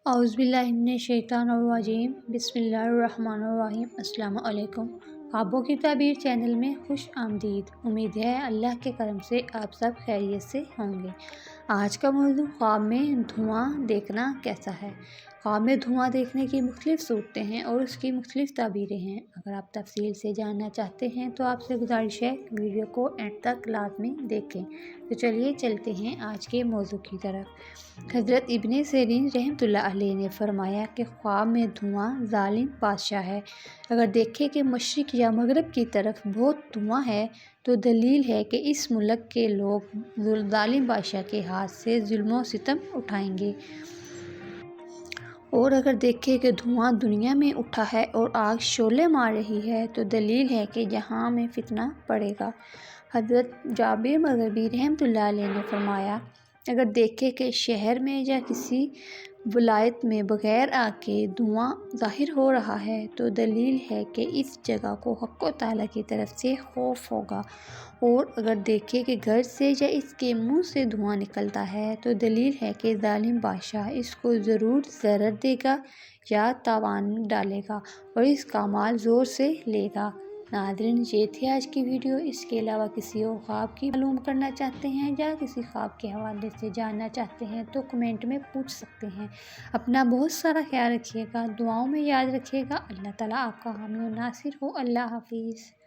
औज़ुबिल्लाहिमिनश्शैतानिर्रजीम बिस्मिल्लाहिर्रहमानिर्रहीम। अस्सलामु अलैकुम। ख्वाबों की ताबीर चैनल में खुश आमदीद। उम्मीद है अल्लाह के करम से आप सब खैरियत से होंगे। आज का मौजू ख्वाब में धुआं देखना कैसा है। ख्वाब में धुआं देखने की मुख्तलिफ़ सूरतें हैं और उसकी मुख्तलिफ़ ताबीरें हैं। अगर आप तफसील से जानना चाहते हैं तो आपसे गुजारिश है वीडियो को एंड तक लाज़मी देखें। तो चलिए चलते हैं आज के मौजू की तरफ। हज़रत इब्ने सीरीन रहमतुल्लाह अलैह ने फरमाया कि ख्वाब में धुआं ज़ालिम बादशाह है। अगर देखें कि मशरिक़ या मगरब की तरफ बहुत धुआं है तो दलील है कि इस मुल्क के लोग ज़ालिम बादशाह के हाथ से जुल्म व सितम उठाएंगे। और अगर देखें कि धुआं दुनिया में उठा है और आग शोले मार रही है तो दलील है कि जहां में फितना पड़ेगा। हज़रत जाबिर मग़रिबी रहमतुल्लाह अलैह ने फरमाया, अगर देखें कि शहर में या किसी विलायत में बग़ैर आग के धुआं ज़ाहिर हो रहा है तो दलील है कि इस जगह को हक़ व तआला की तरफ से खौफ होगा। और अगर देखें कि घर से या इसके मुंह से धुआं निकलता है तो दलील है कि ज़ालिम बादशाह इसको ज़रूर ज़रर देगा या तावान डालेगा और इसका माल ज़ोर से लेगा। नाज़रीन, ये थी आज की वीडियो। इसके अलावा किसी और ख्वाब की मालूम करना चाहते हैं या किसी ख्वाब के हवाले से जानना चाहते हैं तो कमेंट में पूछ सकते हैं। अपना बहुत सारा ख्याल रखिएगा, दुआओं में याद रखिएगा। अल्लाह ताला आपका हामी और नासिर हो। अल्लाह हाफिज़।